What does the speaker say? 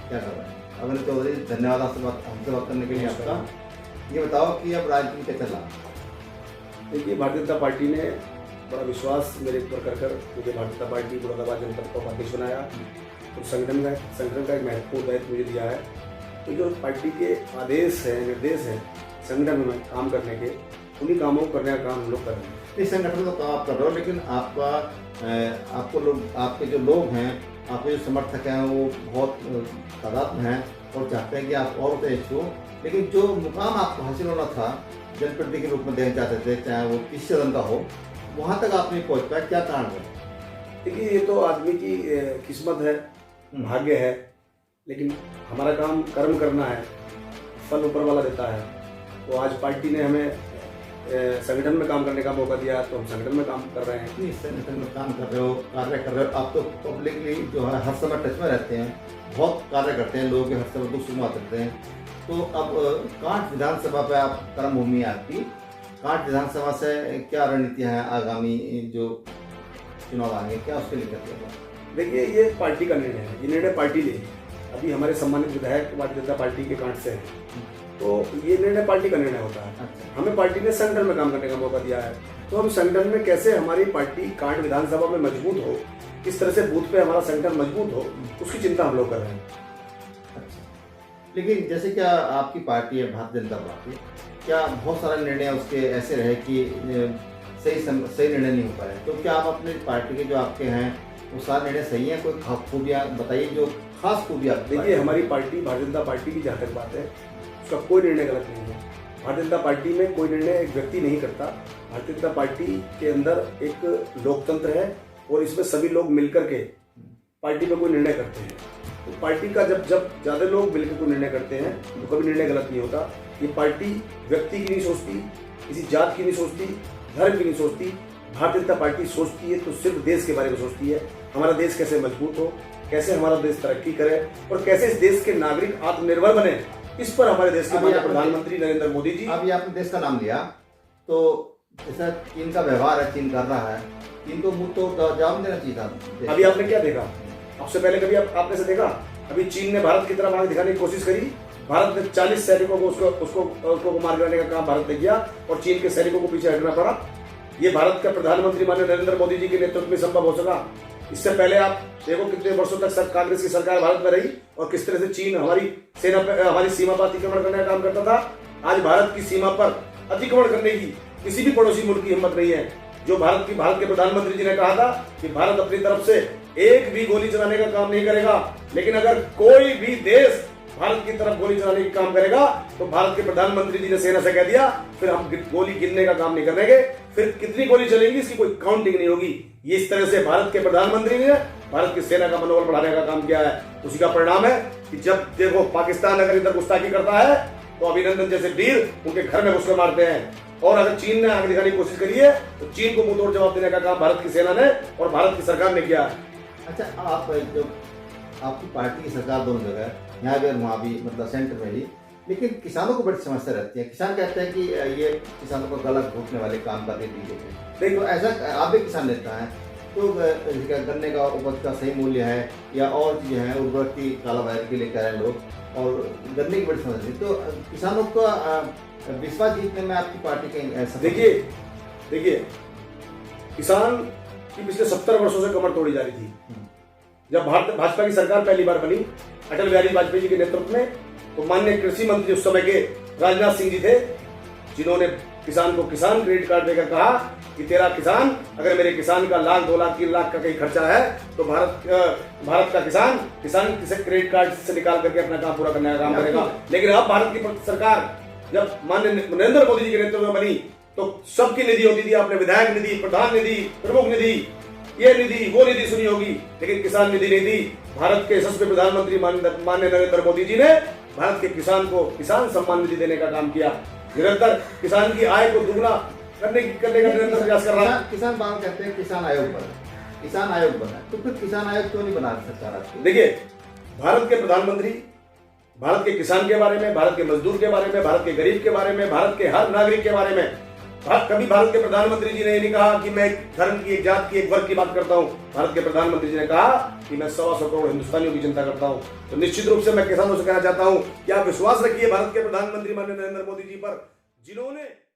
क्या कर रहे हैं? अवनीश चौधरी, धन्यवाद हमसे बात करने के लिए आपका। ये बताओ कि अब राजनीति क्या चल रहा है? देखिए, भारतीय जनता पार्टी ने बड़ा विश्वास मेरे ऊपर कर मुझे भारतीय जनता पार्टी मुरादाबाद जनपद का उपाध्यक्ष बनाया और संगठन का एक महत्वपूर्ण दायित्व मुझे दिया है। तो जो पार्टी के आदेश हैं, निर्देश हैं संगठन में काम करने के, उन्हीं कामों को करने का काम हम लोग कर रहे हैं। इस संगठन का काम आप कर रहे हो, लेकिन आपको लोग, आपके जो लोग हैं, आपके जो समर्थक हैं, वो बहुत तादाद में हैं और चाहते हैं कि आप और तेज हो। लेकिन जो मुकाम आपको हासिल होना था, जनप्रतिनिधि के रूप में देना चाहते थे, चाहे वो किस सदन का हो, वहाँ तक आप नहीं पहुँच पाए, क्या कारण है? देखिए, ये तो आदमी की किस्मत है, भाग्य है, लेकिन हमारा काम कर्म करना है, फल ऊपर वाला देता है। तो आज पार्टी ने हमें संगठन में काम करने का मौका दिया, तो हम संगठन में काम कर रहे हैं। नहीं, संगठन में काम कर रहे हो, कार्य कर रहे हो, आप तो पब्लिकली जो है हर समय टच में रहते हैं, बहुत कार्य करते हैं, लोगों के हर समय दुख सुख में आते हैं। तो अब कांठ विधानसभा पे आप कर्म भूमि आपकी, कांठ विधानसभा से क्या रणनीतियाँ हैं आगामी जो चुनाव आएंगे, क्या उसके लिए करते हैं? देखिए, ये पार्टी का निर्णय है, ये निर्णय पार्टी ले। अभी हमारे सम्मानित विधायक भारतीय जनता पार्टी के कांठ से हैं, तो ये निर्णय पार्टी का निर्णय होता है। अच्छा। हमें पार्टी ने संगठन में काम करने का मौका दिया है, तो हम संगठन में कैसे हमारी पार्टी कांठ विधानसभा में मजबूत हो, किस तरह से बूथ पे हमारा संगठन मजबूत हो, उसकी चिंता हम लोग कर रहे हैं। अच्छा, लेकिन जैसे क्या आपकी पार्टी है भारतीय जनता पार्टी, क्या बहुत सारे निर्णय उसके ऐसे रहे कि सही निर्णय नहीं हो पाए? तो क्या आप अपनी पार्टी के जो आपके हैं वो सारे निर्णय सही हैं? कोई खूबियाँ बताइए, जो खास खूबियाँ। देखिए, हमारी पार्टी भारतीय जनता पार्टी की जहाँ तक बात है, उसका कोई निर्णय गलत नहीं है। भारतीय जनता पार्टी में कोई निर्णय एक व्यक्ति नहीं करता। भारतीय जनता पार्टी के अंदर एक लोकतंत्र है और इसमें सभी लोग मिलकर के पार्टी में कोई निर्णय करते हैं। तो पार्टी का जब ज़्यादा लोग मिलकर कोई निर्णय करते हैं तो कभी निर्णय गलत नहीं होता। ये पार्टी व्यक्ति की नहीं सोचती, किसी जात की नहीं सोचती, धर्म की नहीं सोचती। भारतीय जनता पार्टी सोचती है तो सिर्फ देश के बारे में सोचती है, हमारा देश कैसे मजबूत हो, कैसे हमारा देश तरक्की करे और कैसे इस देश के नागरिक आत्मनिर्भर बने, इस पर हमारे देश के माननीय प्रधानमंत्री नरेंद्र मोदी जी। अभी आपने देश का नाम लिया, तो जैसा चीन का व्यवहार है, चीन कर रहा है, चीन को मुंह तो जवाब देना चाहिए था। अभी आपने क्या देखा? आपसे पहले कभी आपने से देखा? अभी चीन ने भारत की तरफ आगे दिखाने की कोशिश करी, भारत ने 40 सैनिकों को उसको मार गिराने का काम भारत ने किया और चीन के सैनिकों को पीछे हटना पड़ा। ये भारत का प्रधानमंत्री माननीय नरेंद्र मोदी जी के नेतृत्व में संभव हो सका। इससे पहले आप देखो कितने वर्षों तक कांग्रेस की सरकार भारत में रही और किस तरह से चीन हमारी सेना पर, हमारी सीमा पर अतिक्रमण करने का काम करता था। आज भारत की सीमा पर अतिक्रमण करने की किसी भी पड़ोसी मुल्क की हिम्मत नहीं है। जो भारत के प्रधानमंत्री जी ने कहा था कि भारत अपनी तरफ से एक भी गोली चलाने का काम नहीं करेगा, लेकिन अगर कोई भी देश भारत की तरफ गोली चलाने का काम करेगा तो भारत के प्रधानमंत्री जी ने सेना से कह दिया फिर हम गोली गिनने का काम नहीं करेंगे, फिर कितनी गोली चलेंगी इसकी कोई काउंटिंग नहीं होगी। ये इस तरह से भारत के प्रधानमंत्री ने भारत की सेना का मनोबल बढ़ाने का काम किया है। उसी का परिणाम है कि जब देखो पाकिस्तान अगर इधर गुस्ताखी करता है तो अभिनंदन जैसे वीर उनके घर में घुसकर मारते हैं, और अगर चीन ने आगे दिखाने की कोशिश करी है तो चीन को मुंहतोड़ जवाब देने का काम भारत की सेना ने और भारत की सरकार ने किया है। अच्छा, आप जो आपकी पार्टी की सरकार दोनों जगह है, यहाँ भी और वहाँ भी, मतलब सेंटर में भी, लेकिन किसानों को बड़ी समस्या रहती है। किसान कहते हैं कि ये किसानों को गलत घोटने वाले काम करते बीजेपी। देखो, ऐसा आप भी किसान नेता है, तो गन्ने का उपज का सही मूल्य है या और चीज़ें हैं, उर्वरक की कालाबाजारी के लिए कह रहे हैं लोग, और गन्ने की बड़ी समस्या। तो किसानों का विश्वास जीतने में आपकी पार्टी का देखिए किसान की पिछले 70 वर्षों से कमर तोड़ी जा रही थी। जब भाजपा की सरकार पहली बार बनी अटल बिहारी वाजपेयी जी के नेतृत्व में, तो माननीय कृषि मंत्री उस समय के राजनाथ सिंह जी थे, जिन्होंने किसान को किसान क्रेडिट कार्ड देकर कहा कि तेरा किसान, अगर मेरे किसान का 1 लाख 2 लाख 3 लाख का कहीं खर्चा है तो भारत का किसान क्रेडिट कार्ड से निकाल करके अपना काम पूरा करने का काम करेगा। लेकिन अब भारत की सरकार जब माननीय नरेंद्र मोदी जी के नेतृत्व में बनी तो सबकी निधि होती थी, आपने विधायक निधि, प्रधान निधि, प्रमुख निधि, ये निधि वो निधि सुनी होगी, लेकिन किसान निधि नहीं दी। भारत के यशस्वी प्रधानमंत्री माननीय नरेंद्र मोदी जी ने भारत के किसान को किसान सम्मान निधि देने का काम किया। निरंतर किसान की आय को दुगना करने का निरंतर प्रयास कर रहा है। किसान बात कहते हैं किसान आयोग बना, तो फिर किसान आयोग क्यों नहीं बना सरकार? देखिए, भारत के प्रधानमंत्री भारत के किसान के बारे में, भारत के मजदूर के बारे में, भारत के गरीब के बारे में, भारत के हर नागरिक के बारे में कभी भारत के प्रधानमंत्री जी ने ये नहीं कहा कि मैं एक धर्म की, एक जात की, एक वर्ग की बात करता हूं। भारत के प्रधानमंत्री जी ने कहा कि मैं 125 करोड़ हिंदुस्तानियों की चिंता करता हूं। तो निश्चित रूप से मैं किसानों से कहना चाहता हूं कि आप विश्वास रखिए भारत के प्रधानमंत्री माननीय नरेंद्र मोदी जी पर, जिन्होंने